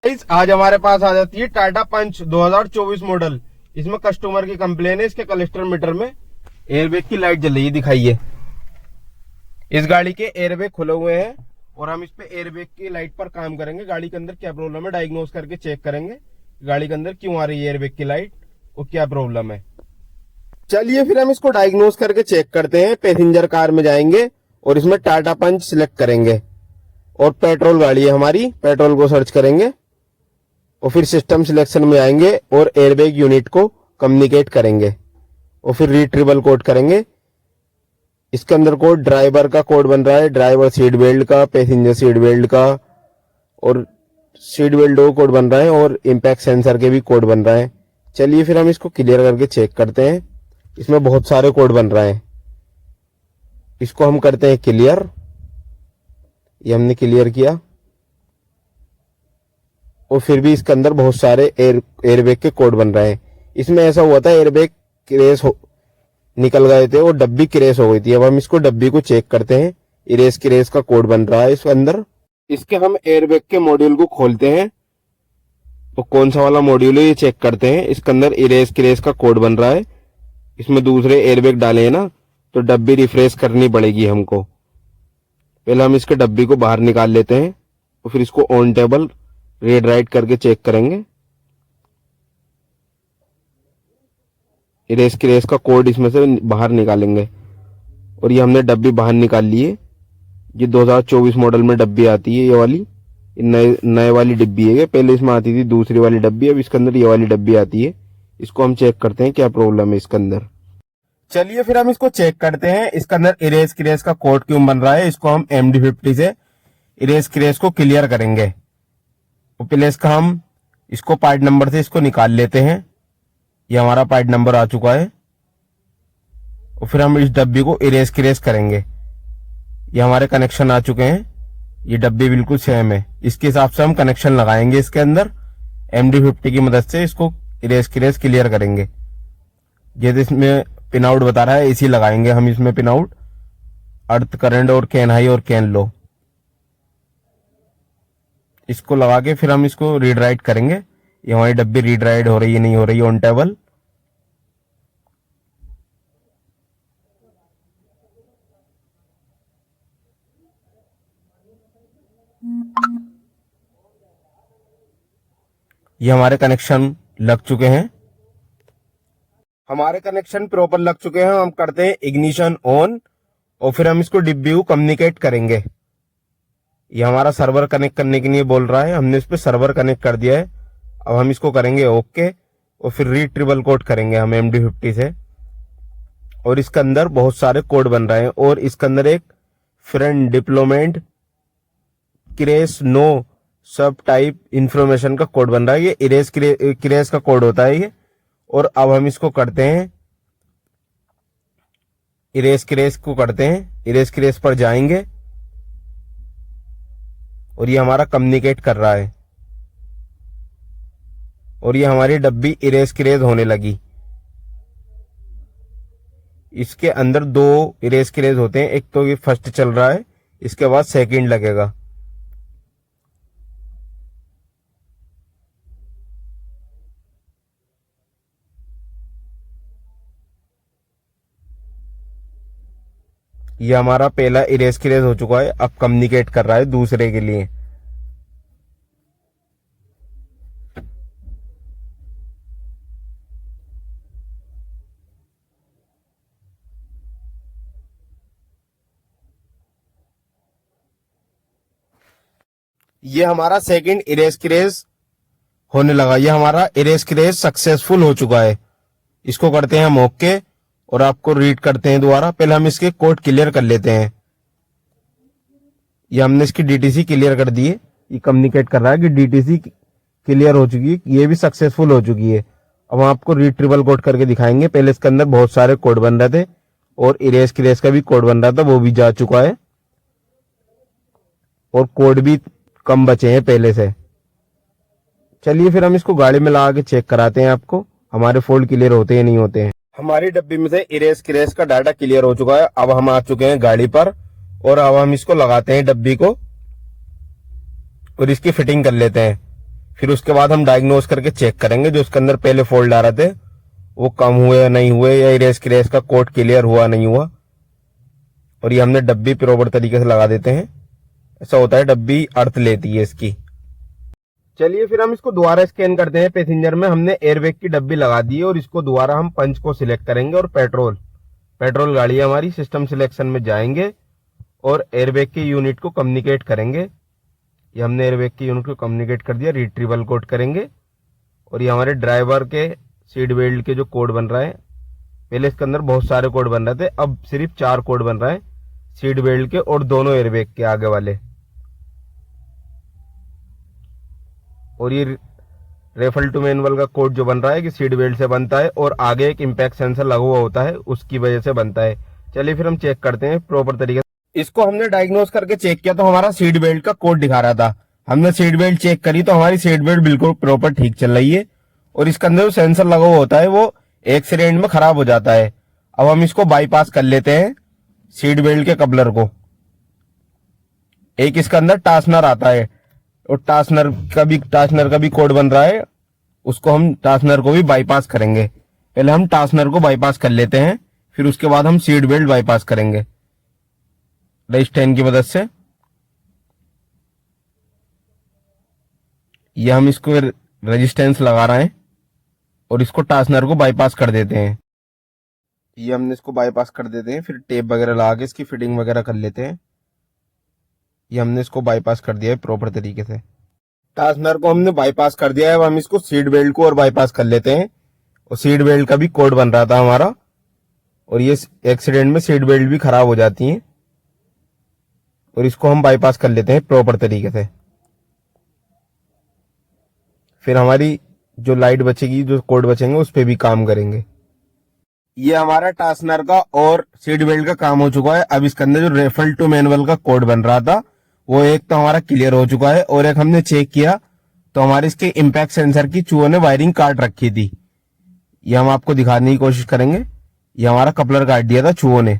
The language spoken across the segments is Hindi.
आज हमारे पास आ जाती है टाटा पंच 2024 मॉडल। इसमें कस्टमर की कंप्लेन है, इसके कलेस्टर मीटर में एयरबैग की लाइट जल रही है, दिखाइए। इस गाड़ी के एयरबैग खुले हुए हैं और हम इस पे एयरबैग की लाइट पर काम करेंगे। गाड़ी के अंदर क्या प्रॉब्लम है डायग्नोस करके चेक करेंगे, गाड़ी के अंदर क्यों आ रही है एयरबैग की लाइट और क्या प्रॉब्लम है। चलिए फिर हम इसको डायग्नोस करके चेक करते हैं। पैसेंजर कार में जाएंगे और इसमें टाटा पंच सिलेक्ट करेंगे और पेट्रोल गाड़ी है हमारी, पेट्रोल को सर्च करेंगे और फिर सिस्टम सिलेक्शन में आएंगे और एयरबैग यूनिट को कम्युनिकेट करेंगे और फिर रिट्रीवल कोड करेंगे। इसके अंदर कोड ड्राइवर का कोड बन रहा है, ड्राइवर सीट बेल्ट का, पैसेंजर सीट बेल्ट का और सीट बेल्ट का कोड बन रहा है और इम्पैक्ट सेंसर के भी कोड बन रहा है। चलिए फिर हम इसको क्लियर करके चेक करते हैं। इसमें बहुत सारे कोड बन रहे हैं, इसको हम करते हैं क्लियर। ये हमने क्लियर किया और फिर भी इसके अंदर बहुत सारे एयरबैग के कोड बन रहे हैं। इसमें ऐसा हुआ था एयरबैग क्रैश निकल गए थे और डब्बी क्रैश हो गई थी। अब हम इसको डब्बी को चेक करते हैं। इरेज क्रैश का कोड बन रहा है इसके अंदर। इसके हम एयरबैग के मॉड्यूल को खोलते हैं तो कौन सा वाला मॉड्यूल है ये चेक करते हैं। इसके अंदर इरेज क्रैश का कोड बन रहा है। इसमें दूसरे एयरबैग डाले हैं ना, तो डब्बी रिफ्रेश करनी पड़ेगी हमको। पहले हम इसके डब्बी को बाहर निकाल लेते हैं और फिर इसको ऑन टेबल रीड राइट करके चेक करेंगे। इरेज क्रेस का कोड इसमें से बाहर निकालेंगे और ये हमने डब्बी बाहर निकाल ली है। ये 2024 मॉडल में डब्बी आती है, ये वाली नए वाली डिब्बी है। पहले इसमें आती थी दूसरी वाली डब्बी, अब इसके अंदर ये वाली डब्बी आती है। इसको हम चेक करते हैं क्या प्रॉब्लम है इसके अंदर। चलिए फिर हम इसको चेक करते हैं इसके अंदर इरेज क्रेस का कोड क्यों बन रहा है। इसको हम MD50 से इरेज क्रेस को क्लियर करेंगे। तो पहले इसका हम इसको पार्ट नंबर से इसको निकाल लेते हैं। ये हमारा पार्ट नंबर आ चुका है और फिर हम इस डब्बी को इरेज क्रेस करेंगे। ये हमारे कनेक्शन आ चुके हैं, ये डब्बी बिल्कुल सेम है। इसके हिसाब से हम कनेक्शन लगाएंगे इसके अंदर। MD50 की मदद से इसको इरेज क्रेस क्लियर करेंगे। ये तो इसमें पिन आउट बता रहा है, इसी लगाएंगे हम इसमें पिन आउट, अर्थ करंट और कैन हाई और कैन लो। इसको लगा के फिर हम इसको रीड राइट करेंगे। ये हमारी डब्बी रीड राइट हो रही है नहीं हो रही है ऑन टेबल। ये हमारे कनेक्शन लग चुके हैं, हमारे कनेक्शन प्रॉपर लग चुके हैं। हम करते हैं इग्निशन ऑन और फिर हम इसको डिब्बी को कम्युनिकेट करेंगे। ये हमारा सर्वर कनेक्ट करने के लिए बोल रहा है, हमने इस पे सर्वर कनेक्ट कर दिया है। अब हम इसको करेंगे ओके और फिर रिट्रीवल कोड करेंगे हम MD50 से। और इसके अंदर बहुत सारे कोड बन रहे हैं और इसके अंदर एक फ्रेंड डिप्लोमेंट क्रेश नो सब टाइप इंफॉर्मेशन का कोड बन रहा है। ये इरेज क्रेश का कोड होता है ये। और अब हम इसको करते हैं इरेज क्रेश को करते हैं। इरेज क्रेश पर जाएंगे और ये हमारा कम्युनिकेट कर रहा है और ये हमारी डब्बी इरेज क्रेज होने लगी। इसके अंदर 2 इरेज क्रेज होते हैं, एक तो ये फर्स्ट चल रहा है, इसके बाद सेकंड लगेगा। ये हमारा पहला इरेज क्रेज हो चुका है, अब कम्युनिकेट कर रहा है दूसरे के लिए। ये हमारा सेकंड इरेज क्रेज होने लगा। ये हमारा इरेज क्रेज सक्सेसफुल हो चुका है। इसको करते हैं हम ओके और आपको रीड करते हैं दोबारा। पहले हम इसके कोड क्लियर कर लेते हैं। ये हमने इसकी DTC क्लियर कर दी है। ये कम्युनिकेट कर रहा है कि DTC क्लियर हो चुकी है, ये भी सक्सेसफुल हो चुकी है। अब हम आपको रिट्रीवल कोड करके दिखाएंगे। पहले इसके अंदर बहुत सारे कोड बन रहे थे और इरेज क्रेज का भी कोड बन रहा था, वो भी जा चुका है और कोड भी कम बचे हैं पहले से। चलिए फिर हम इसको गाड़ी में लगा के चेक कराते हैं आपको हमारे फोल्ड क्लियर होते हैं नहीं होते हैं। हमारी डब्बी में से इरेज क्रेज का डाटा क्लियर हो चुका है। अब हम आ चुके हैं गाड़ी पर और अब हम इसको लगाते हैं डब्बी को और इसकी फिटिंग कर लेते हैं। फिर उसके बाद हम डायग्नोज करके चेक करेंगे जो उसके अंदर पहले फोल्ड आ रहे थे वो कम हुए या नहीं हुए, या इरेज क्रेज का कोट क्लियर हुआ नहीं हुआ। और ये हमने डब्बी प्रॉपर तरीके से लगा देते हैं। ऐसा होता है डब्बी अर्थ लेती है इसकी। चलिए फिर हम इसको दोबारा स्कैन करते हैं। पैसेंजर में हमने एयरबैग की डब्बी लगा दी है और इसको दोबारा हम पंच को सिलेक्ट करेंगे और पेट्रोल गाड़ी हमारी सिस्टम सिलेक्शन में जाएंगे और एयरबैग की यूनिट को कम्युनिकेट करेंगे। ये हमने एयरबैग की यूनिट को कम्युनिकेट कर दिया, रिट्रीवल कोड करेंगे। और ये हमारे ड्राइवर के सीट बेल्ट के जो कोड बन रहा है, पहले इसके अंदर बहुत सारे कोड बन रहे थे, अब सिर्फ 4 कोड बन रहा है सीट बेल्ट के और दोनों एयरबैग के आगे वाले। और ये रेफल टू मैनुअल का कोड जो बन रहा है कि सीट बेल्ट से बनता है और आगे एक इम्पैक्ट सेंसर लगा हुआ होता है, उसकी वजह से बनता है। चलिए फिर हम चेक करते हैं प्रॉपर तरीके से। इसको हमने डायग्नोज करके चेक किया तो हमारा सीट बेल्ट का कोड दिखा रहा था। हमने सीट बेल्ट चेक करी तो हमारी सीट बेल्ट बिल्कुल प्रॉपर ठीक चल रही है और इसके अंदर जो सेंसर लगा हुआ होता है वो एक सेकेंड में खराब हो जाता है। अब हम इसको बाईपास कर लेते हैं सीट बेल्ट के कपलर को। एक इसके अंदर टास्नर आता है और टास्नर का भी कोड बन रहा है, उसको हम टास्नर को भी बाईपास करेंगे। पहले हम टास्नर को बाईपास कर लेते हैं, फिर उसके बाद हम सीट बेल्ट बाईपास करेंगे रेजिस्टेंस की मदद से। यह हम इसको रेजिस्टेंस लगा रहे हैं और इसको टास्नर को बाईपास कर देते हैं। ये हमने इसको बाईपास कर देते हैं, फिर टेप वगैरह लगा के इसकी फिटिंग वगैरह कर लेते हैं। ये हमने इसको बाईपास कर दिया है प्रॉपर तरीके से। टास्नर को हमने बाईपास कर दिया है। अब हम इसको सीट बेल्ट को और बाईपास कर लेते हैं। और सीट बेल्ट का भी कोड बन रहा था हमारा और ये एक्सीडेंट में सीट बेल्ट भी खराब हो जाती हैं और इसको हम बाईपास कर लेते हैं प्रॉपर तरीके से। फिर हमारी जो लाइट बचेगी, जो कोड बचेंगे, उस पर भी काम करेंगे। ये हमारा टास्नर का और सीट बेल्ट का काम हो चुका है। अब इसके अंदर जो रेफल टू मैनुअल का कोड बन रहा था वो एक तो हमारा क्लियर हो चुका है और एक हमने चेक किया तो हमारे इसके इम्पैक्ट सेंसर की चूहों ने वायरिंग काट रखी थी। ये हम आपको दिखाने की कोशिश करेंगे। ये हमारा कपलर काट दिया था चूहों ने।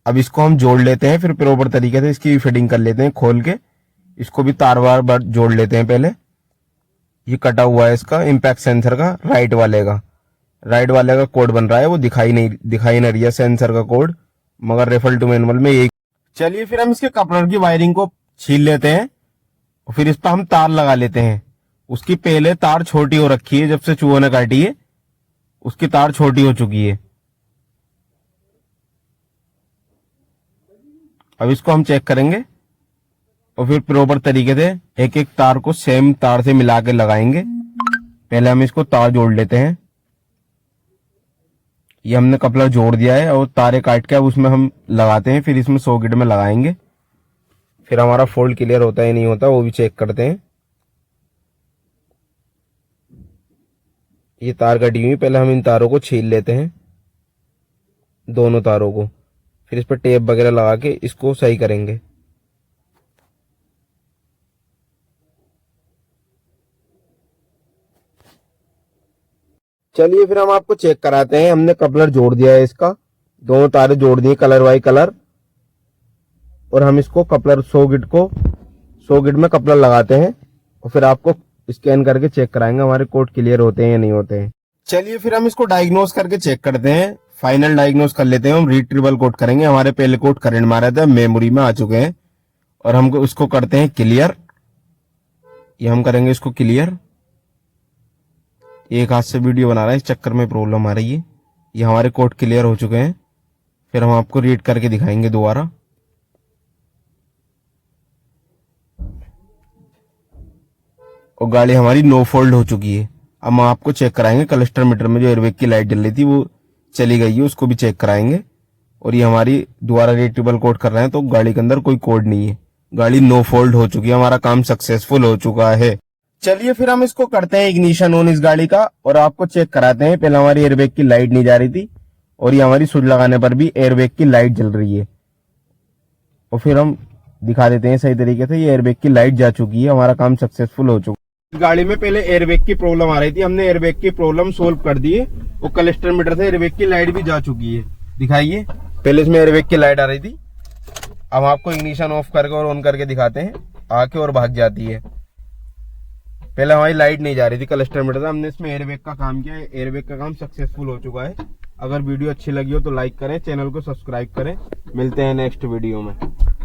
अब इसको हम जोड़ लेते हैं, फिर प्रॉपर तरीके से इसकी फिटिंग कर लेते हैं खोल के। इसको भी तार वार जोड़ लेते हैं पहले। ये कटा हुआ है इसका इम्पैक्ट सेंसर का, राइट वाले का कोड बन रहा है, वो दिखाई नहीं रही है सेंसर का कोड, मगर रेफल टू मैनुअल में यही। चलिए फिर हम इसके कपलर की वायरिंग को छील लेते हैं और फिर इस पर हम तार लगा लेते हैं। उसकी पहले तार छोटी हो रखी है, जब से चूहों ने काटी है उसकी तार छोटी हो चुकी है। अब इसको हम चेक करेंगे और फिर प्रॉपर तरीके से एक एक तार को सेम तार से मिला के लगाएंगे। पहले हम इसको तार जोड़ लेते हैं। ये हमने कपलर जोड़ दिया है और तारे काट के अब उसमें हम लगाते हैं, फिर इसमें सॉकेट में लगाएंगे। फिर हमारा फोल्ड क्लियर होता है नहीं होता वो भी चेक करते हैं। ये तार कटी हुई, पहले हम इन तारों को छील लेते हैं, दोनों तारों को, फिर इस पर टेप वगैरह लगा के इसको सही करेंगे। चलिए फिर हम आपको चेक कराते हैं। हमने कपलर जोड़ दिया है, इसका दोनों तारे जोड़ दिए कलर बाई कलर, और हम इसको कपलर सॉकेट में कपलर लगाते हैं और फिर आपको स्कैन करके चेक कराएंगे हमारे कोड क्लियर होते हैं या नहीं होते हैं। चलिए फिर हम इसको डायग्नोज करके चेक करते हैं, फाइनल डायग्नोज कर लेते हैं। हम रिट्रीवल कोड करेंगे। हमारे पहले कोड करंट मारे थे, मेमोरी में आ चुके हैं और हम उसको करते हैं क्लियर। ये हम करेंगे इसको क्लियर। एक हाथ से वीडियो बना रहा है, इस चक्कर में प्रॉब्लम आ रही है। ये हमारे कोड क्लियर हो चुके हैं। फिर हम आपको रीड करके दिखाएंगे दोबारा। और गाड़ी हमारी नो फोल्ड हो चुकी है। अब हम आपको चेक कराएंगे क्लस्टर मीटर में जो एयरबैग की लाइट जल रही थी वो चली गई है, उसको भी चेक कराएंगे। और ये हमारी दोबारा रिट्रीवल कोड कर रहे हैं तो गाड़ी के अंदर कोई कोड नहीं है, गाड़ी नो फोल्ड हो चुकी है, हमारा काम सक्सेसफुल हो चुका है। चलिए फिर हम इसको करते हैं इग्निशन ऑन इस गाड़ी का और आपको चेक कराते हैं। पहले हमारी एयरबैग की लाइट नहीं जा रही थी और ये हमारी स्विच लगाने पर भी एयरबैग की लाइट जल रही है। और फिर हम दिखा देते हैं सही तरीके से, ये एयरबैग की लाइट जा चुकी है, हमारा काम सक्सेसफुल हो चुका है। इस गाड़ी में पहले एयरबैग की प्रॉब्लम आ रही थी, हमने एयरबैग की प्रॉब्लम सोल्व कर दी है और क्लस्टर मीटर से एयरबैग की लाइट भी जा चुकी है। दिखाइए, पहले इसमें एयरबैग की लाइट आ रही थी, अब आपको इग्निशन ऑफ करके और ऑन करके दिखाते हैं, आके और भाग जाती है। पहले हमारी लाइट नहीं जा रही थी क्लस्टर मीटर से, हमने इसमें एयरबैग का काम किया है। एयरबैग का काम सक्सेसफुल हो चुका है। अगर वीडियो अच्छी लगी हो तो लाइक करें, चैनल को सब्सक्राइब करें। मिलते हैं नेक्स्ट वीडियो में।